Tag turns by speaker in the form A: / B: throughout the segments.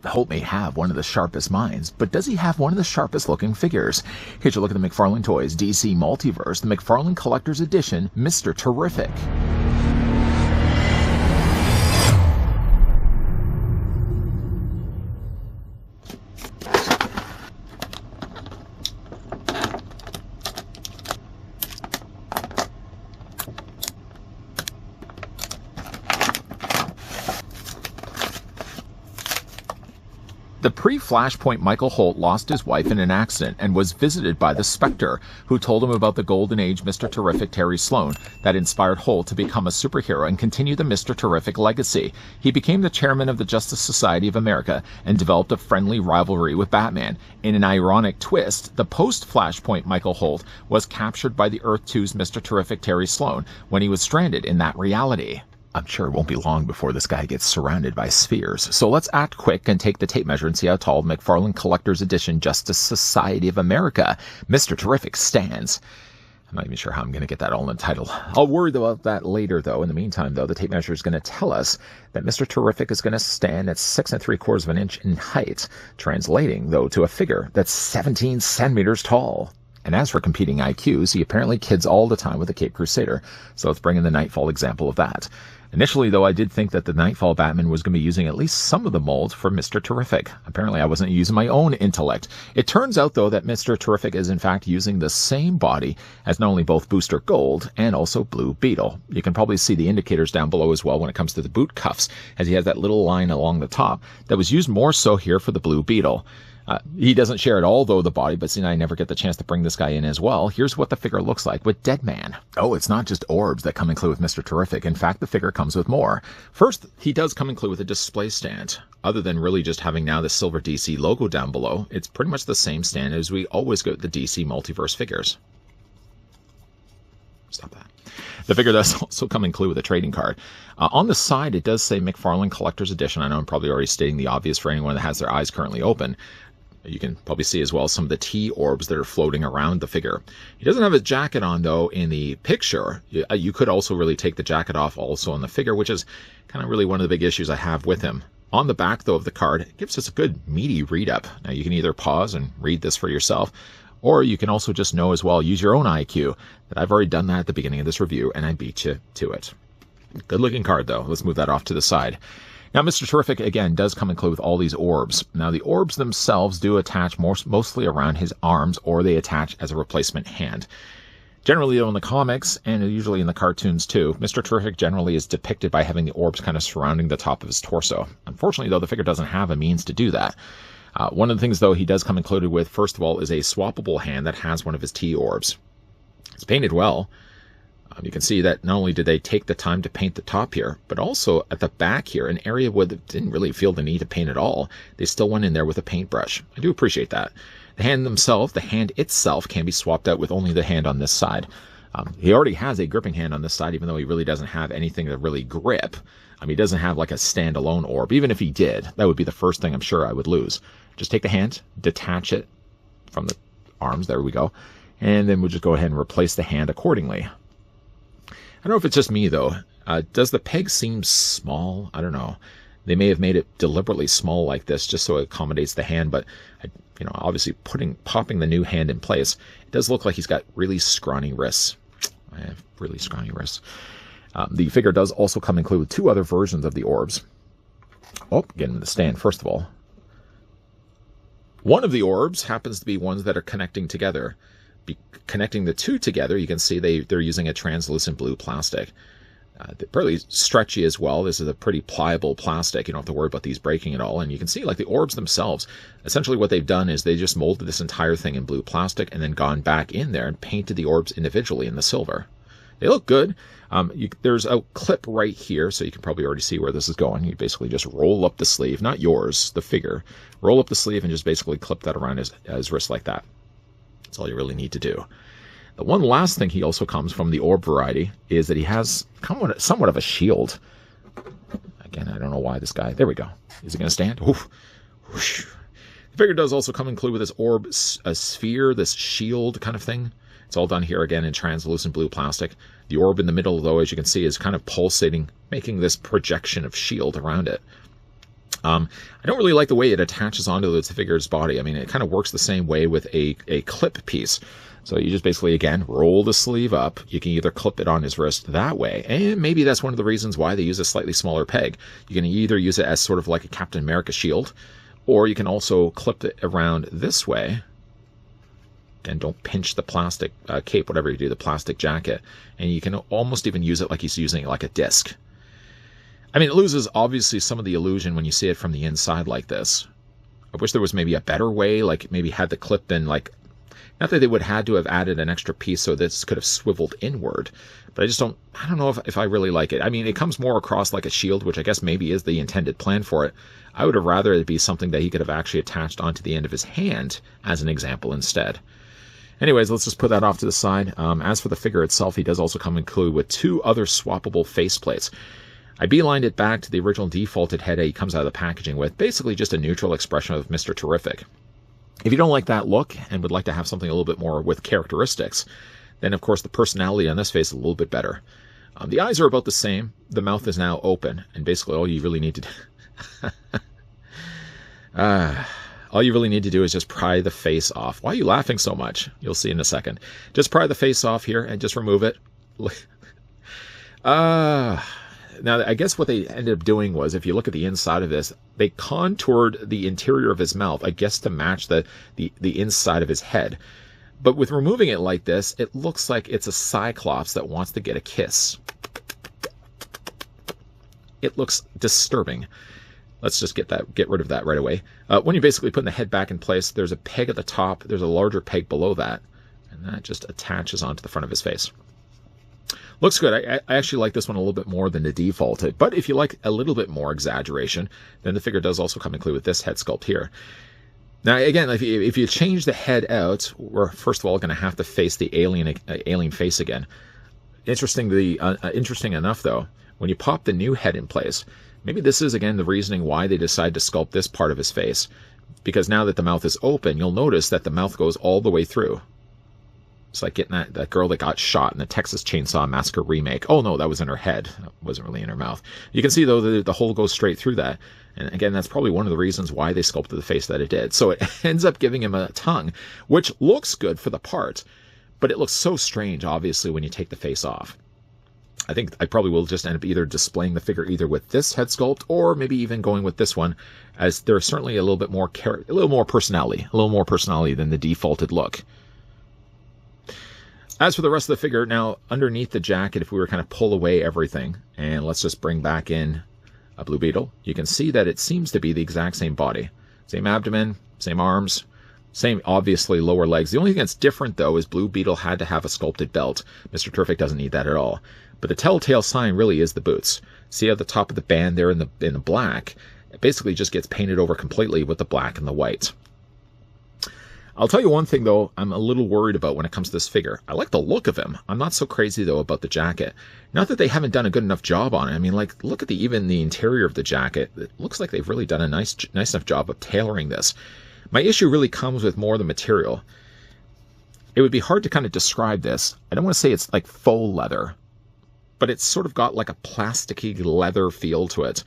A: Holt may have one of the sharpest minds, but does he have one of the sharpest looking figures? Here's a look at the McFarlane Toys DC Multiverse, the McFarlane Collector's Edition, Mr. Terrific. The pre-Flashpoint Michael Holt lost his wife in an accident and was visited by the Spectre, who told him about the Golden Age Mr. Terrific Terry Sloan that inspired Holt to become a superhero and continue the Mr. Terrific legacy. He became the chairman of the Justice Society of America and developed a friendly rivalry with Batman. In an ironic twist, the post-Flashpoint Michael Holt was captured by the Earth 2's Mr. Terrific Terry Sloan when he was stranded in that reality. I'm sure it won't be long before this guy gets surrounded by spheres. So let's act quick and take the tape measure and see how tall McFarlane Collector's Edition Justice Society of America Mr. Terrific stands. I'm not even sure how I'm going to get that all in the title. I'll worry about that later, though. In the meantime, though, the tape measure is going to tell us that Mr. Terrific is going to stand at 6 3/4 of an inch in height, translating, though, to a figure that's 17 centimeters tall. And as for competing IQs, he apparently kids all the time with the Cape Crusader. So let's bring in the Nightfall example of that. Initially, though, I did think that the Nightfall Batman was going to be using at least some of the molds for Mr. Terrific. Apparently, I wasn't using my own intellect. It turns out, though, that Mr. Terrific is in fact using the same body as not only both Booster Gold and also Blue Beetle. You can probably see the indicators down below as well when it comes to the boot cuffs, as he has that little line along the top that was used more so here for the Blue Beetle. He doesn't share at all, though, the body, but see, I never get the chance to bring this guy in as well. Here's what the figure looks like with Deadman. Oh, it's not just orbs that come included with Mr. Terrific. In fact, the figure comes with more. First, he does come included with a display stand. Other than really just having now the silver DC logo down below, it's pretty much the same stand as we always get the DC Multiverse figures. Stop that. The figure does also come included with a trading card. On the side, it does say McFarlane Collector's Edition. I know I'm probably already stating the obvious for anyone that has their eyes currently open. You can probably see as well some of the T-orbs that are floating around the figure. He doesn't have a jacket on, though, in the picture. You could also really take the jacket off also on the figure, which is kind of really one of the big issues I have with him. On the back, though, of the card, it gives us a good meaty read-up. Now, you can either pause and read this for yourself, or you can also just know as well, use your own IQ, that I've already done that at the beginning of this review, and I beat you to it. Good-looking card, though. Let's move that off to the side. Now, Mr. Terrific, again, does come included with all these orbs. Now, the orbs themselves do attach mostly around his arms, or they attach as a replacement hand. Generally, though, in the comics, and usually in the cartoons too, Mr. Terrific generally is depicted by having the orbs kind of surrounding the top of his torso. Unfortunately, though, the figure doesn't have a means to do that. One of the things, though, he does come included with, first of all, is a swappable hand that has one of his T-orbs. It's painted well. You can see that not only did they take the time to paint the top here, but also at the back here, an area where they didn't really feel the need to paint at all, they still went in there with a paintbrush. I do appreciate that. The hand itself can be swapped out with only the hand on this side. He already has a gripping hand on this side, even though he really doesn't have anything to really grip. He doesn't have like a standalone orb. Even if he did, that would be the first thing I'm sure I would lose. Just take the hand, detach it from the arms, there we go, and then we'll just go ahead and replace the hand accordingly. I don't know if it's just me, though. Does the peg seem small? I don't know. They may have made it deliberately small like this just so it accommodates the hand, but obviously popping the new hand in place, it does look like he's got really scrawny wrists. I have really scrawny wrists. The figure does also come included with two other versions of the orbs. Oh, get him in the stand, first of all. One of the orbs happens to be ones that are connecting together. Connecting the two together, you can see they're using a translucent blue plastic. They're pretty stretchy as well. This is a pretty pliable plastic. You don't have to worry about these breaking at all. And you can see like the orbs themselves, essentially what they've done is they just molded this entire thing in blue plastic and then gone back in there and painted the orbs individually in the silver. They look good. There's a clip right here, so you can probably already see where this is going. You basically just roll up the sleeve, not yours, the figure. Roll up the sleeve and just basically clip that around his wrist like that. That's all you really need to do. The one last thing he also comes from the orb variety is that he has somewhat of a shield. Again, I don't know why this guy... There we go. Is it going to stand? Oof. Whoosh. The figure does also come included with this orb, a sphere, this shield kind of thing. It's all done here again in translucent blue plastic. The orb in the middle, though, as you can see, is kind of pulsating, making this projection of shield around it. I don't really like the way it attaches onto the figure's body. I mean, it kind of works the same way with a clip piece. So you just basically, again, roll the sleeve up. You can either clip it on his wrist that way, and maybe that's one of the reasons why they use a slightly smaller peg. You can either use it as sort of like a Captain America shield, or you can also clip it around this way. And don't pinch the plastic cape, whatever you do, the plastic jacket. And you can almost even use it like he's using it like a disc. I mean, it loses, obviously, some of the illusion when you see it from the inside like this. I wish there was maybe a better way, like maybe had the clip been like... Not that they would have had to have added an extra piece so this could have swiveled inward. But I don't know if I really like it. I mean, it comes more across like a shield, which I guess maybe is the intended plan for it. I would have rather it be something that he could have actually attached onto the end of his hand, as an example, instead. Anyways, let's just put that off to the side. As for the figure itself, he does also come included with 2 other swappable faceplates. I beelined it back to the original defaulted head he comes out of the packaging with, basically just a neutral expression of Mr. Terrific. If you don't like that look and would like to have something a little bit more with characteristics, then of course the personality on this face is a little bit better. The eyes are about the same. The mouth is now open, and basically all you really need to do... all you really need to do is just pry the face off. Why are you laughing so much? You'll see in a second. Just pry the face off here and just remove it. Now, I guess what they ended up doing was, if you look at the inside of this, they contoured the interior of his mouth, I guess to match the inside of his head. But with removing it like this, it looks like it's a Cyclops that wants to get a kiss. It looks disturbing. Let's just get rid of that right away. When you're basically putting the head back in place, there's a peg at the top, there's a larger peg below that, and that just attaches onto the front of his face. Looks good. I actually like this one a little bit more than the defaulted, but if you like a little bit more exaggeration, then the figure does also come included with this head sculpt here. Now, again, if you change the head out, we're first of all going to have to face the alien face again. Interesting enough, though, when you pop the new head in place, maybe this is, again, the reasoning why they decide to sculpt this part of his face. Because now that the mouth is open, you'll notice that the mouth goes all the way through. It's like getting that girl that got shot in the Texas Chainsaw Massacre remake. Oh, no, that was in her head. That wasn't really in her mouth. You can see, though, the hole goes straight through that. And again, that's probably one of the reasons why they sculpted the face that it did. So it ends up giving him a tongue, which looks good for the part, but it looks so strange, obviously, when you take the face off. I think I probably will just end up either displaying the figure either with this head sculpt or maybe even going with this one, as there's certainly a little bit more a little more personality than the defaulted look. As for the rest of the figure, now underneath the jacket, if we were kind of pull away everything, and let's just bring back in a Blue Beetle, you can see that it seems to be the exact same body. Same abdomen, same arms, same, obviously, lower legs. The only thing that's different, though, is Blue Beetle had to have a sculpted belt. Mr. Terrific doesn't need that at all. But the telltale sign really is the boots. See at the top of the band there in the black, it basically just gets painted over completely with the black and the white. I'll tell you one thing, though, I'm a little worried about when it comes to this figure. I like the look of him. I'm not so crazy, though, about the jacket. Not that they haven't done a good enough job on it. I mean, like, look at even the interior of the jacket. It looks like they've really done a nice enough job of tailoring this. My issue really comes with more the material. It would be hard to kind of describe this. I don't want to say it's like faux leather, but it's sort of got like a plasticky leather feel to it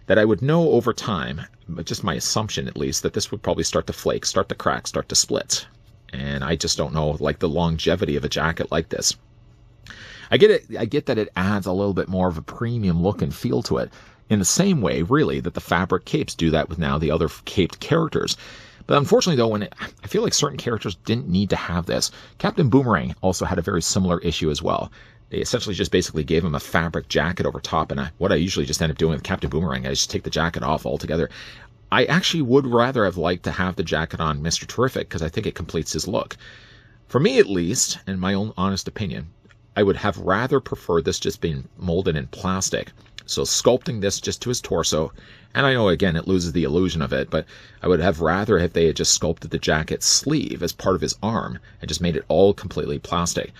A: that I would know over time, but just my assumption at least, that this would probably start to flake, start to crack, start to split. And I just don't know, like, the longevity of a jacket like this. I get it. I get that it adds a little bit more of a premium look and feel to it, in the same way, really, that the fabric capes do that with now the other caped characters. But unfortunately, though, I feel like certain characters didn't need to have this. Captain Boomerang also had a very similar issue as well. They essentially just basically gave him a fabric jacket over top, and what I usually just end up doing with Captain Boomerang, I just take the jacket off altogether. I actually would rather have liked to have the jacket on Mr. Terrific, because I think it completes his look. For me, at least, in my own honest opinion, I would have rather preferred this just being molded in plastic. So sculpting this just to his torso, and I know, again, it loses the illusion of it, but I would have rather if they had just sculpted the jacket sleeve as part of his arm and just made it all completely plastic.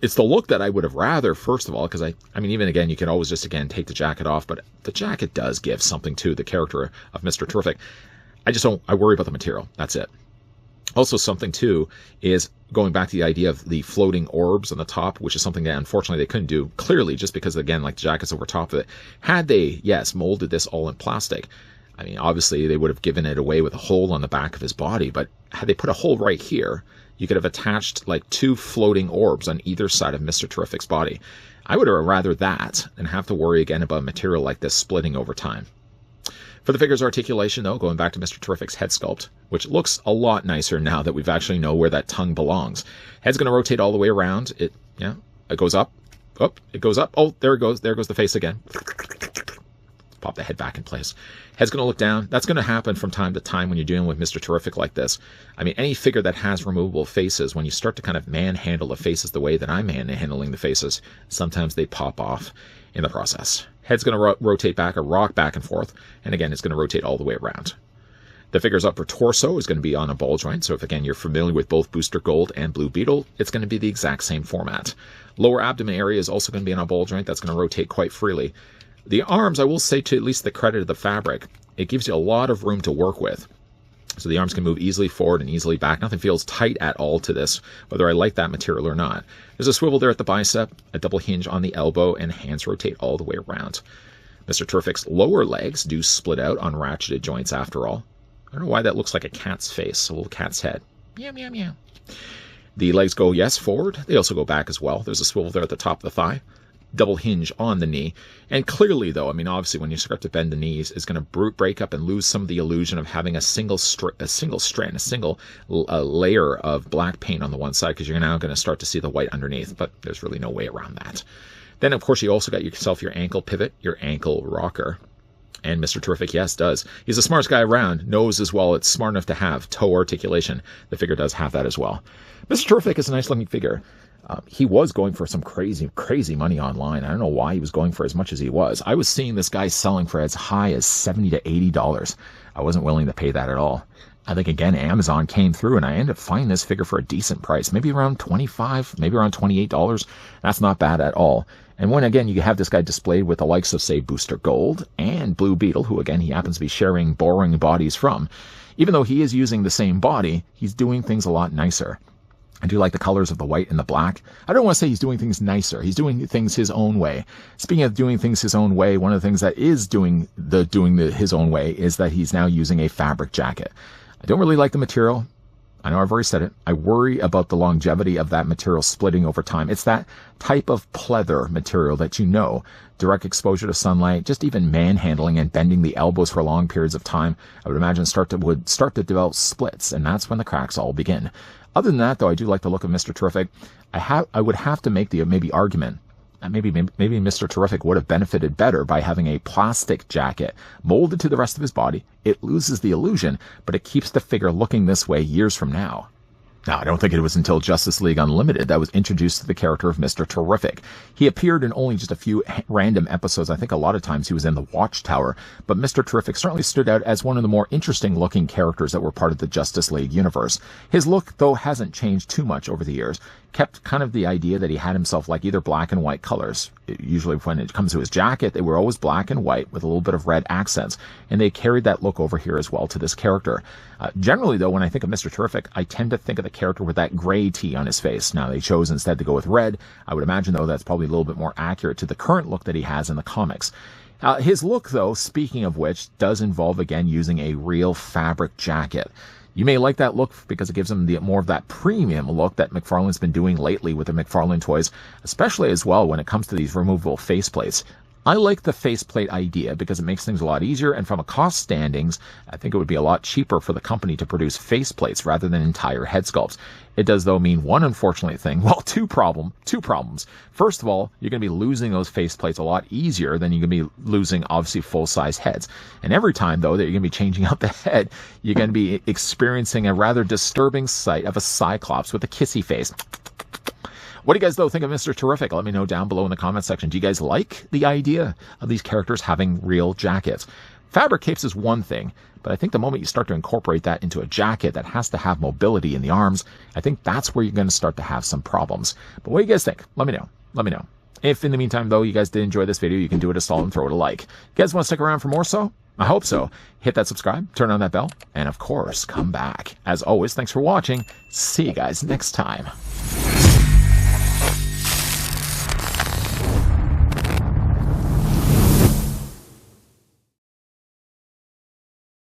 A: It's the look that I would have rather, first of all, because I mean, even again, you can always just, again, take the jacket off, but the jacket does give something to the character of Mr. Terrific. I worry about the material. That's it. Also, something, too, is going back to the idea of the floating orbs on the top, which is something that, unfortunately, they couldn't do clearly just because, again, like the jacket's over top of it. Had they, yes, molded this all in plastic, I mean, obviously they would have given it away with a hole on the back of his body, but had they put a hole right here, you could have attached like 2 floating orbs on either side of Mr. Terrific's body. I would have rather that than have to worry again about material like this splitting over time. For the figure's articulation, though, going back to Mr. Terrific's head sculpt, which looks a lot nicer now that we've actually know where that tongue belongs. Head's going to rotate all the way around. It goes up. Oh, it goes up. Oh, there it goes. There goes the face again. Pop the head back in place. Head's going to look down. That's going to happen from time to time when you're dealing with Mr. Terrific like this. I mean, any figure that has removable faces, when you start to kind of manhandle the faces the way that I'm manhandling the faces, sometimes they pop off in the process. Head's going to rotate back or rock back and forth. And again, it's going to rotate all the way around. The figure's upper torso is going to be on a ball joint. So if, again, you're familiar with both Booster Gold and Blue Beetle, it's going to be the exact same format. Lower abdomen area is also going to be on a ball joint. That's going to rotate quite freely. The arms, I will say, to at least the credit of the fabric, it gives you a lot of room to work with. So the arms can move easily forward and easily back. Nothing feels tight at all to this, whether I like that material or not. There's a swivel there at the bicep, a double hinge on the elbow, and hands rotate all the way around. Mr. Terrific's lower legs do split out on ratcheted joints after all. I don't know why that looks like a cat's face, a little cat's head. Meow, meow, meow. The legs go, yes, forward. They also go back as well. There's a swivel there at the top of the thigh. Double hinge on the knee. And clearly, though, I mean, obviously, when you start to bend the knees, it's going to break up and lose some of the illusion of having a single layer of black paint on the one side, because you're now going to start to see the white underneath, but there's really no way around that. Then, of course, you also got yourself your ankle pivot, your ankle rocker. And Mr. Terrific, yes, does. He's the smartest guy around, knows as well it's smart enough to have toe articulation. The figure does have that as well. Mr. Terrific is a nice-looking figure. He was going for some crazy money online. I don't know why he was going for as much as he was. I was seeing this guy selling for as high as $70 to $80. I wasn't willing to pay that at all. I think, again, Amazon came through, and I ended up finding this figure for a decent price, maybe around $25, maybe around $28. That's not bad at all. And when, again, you have this guy displayed with the likes of, say, Booster Gold and Blue Beetle, who, again, he happens to be sharing borrowing bodies from, even though he is using the same body, he's doing things a lot nicer. I do like the colors of the white and the black. I don't want to say he's doing things nicer. He's doing things his own way. Speaking of doing things his own way, one of the things that is doing his own way is that he's now using a fabric jacket. I don't really like the material. I know I've already said it. I worry about the longevity of that material splitting over time. It's that type of pleather material that direct exposure to sunlight, just even manhandling and bending the elbows for long periods of time, I would imagine would start to develop splits, and that's when the cracks all begin. Other than that, though, I do like the look of Mr. Terrific. I would have to make the maybe argument that maybe Mr. Terrific would have benefited better by having a plastic jacket molded to the rest of his body. It loses the illusion, but it keeps the figure looking this way years from now. Now, I don't think it was until Justice League Unlimited that was introduced to the character of Mr. Terrific. He appeared in only just a few random episodes. I think a lot of times he was in the Watchtower, but Mr. Terrific certainly stood out as one of the more interesting looking characters that were part of the Justice League universe. His look, though, hasn't changed too much over the years. Kept kind of the idea that he had himself like either black and white colors. Usually when it comes to his jacket, they were always black and white with a little bit of red accents, and they carried that look over here as well to this character. Generally, though, when I think of Mr. Terrific, I tend to think of the character with that gray tee on his face. Now, they chose instead to go with red. I would imagine, though, that's probably a little bit more accurate to the current look that he has in the comics. His look, though, speaking of which, does involve, again, using a real fabric jacket. You may like that look because it gives him more of that premium look that McFarlane's been doing lately with the McFarlane toys, especially as well when it comes to these removable faceplates. I like the faceplate idea because it makes things a lot easier, and from a cost standings, I think it would be a lot cheaper for the company to produce faceplates rather than entire head sculpts. It does, though, mean one unfortunate thing. Well, two problems. First of all, you're going to be losing those faceplates a lot easier than you're going to be losing, obviously, full-size heads. And every time, though, that you're going to be changing out the head, you're going to be experiencing a rather disturbing sight of a Cyclops with a kissy face. What do you guys, though, think of Mr. Terrific? Let me know down below in the comment section. Do you guys like the idea of these characters having real jackets? Fabric capes is one thing, but I think the moment you start to incorporate that into a jacket that has to have mobility in the arms, I think that's where you're going to start to have some problems. But what do you guys think? Let me know. If in the meantime, though, you guys did enjoy this video, you can do it a solid and throw it a like. You guys want to stick around for more so? I hope so. Hit that subscribe, turn on that bell, and of course, come back. As always, thanks for watching. See you guys next time.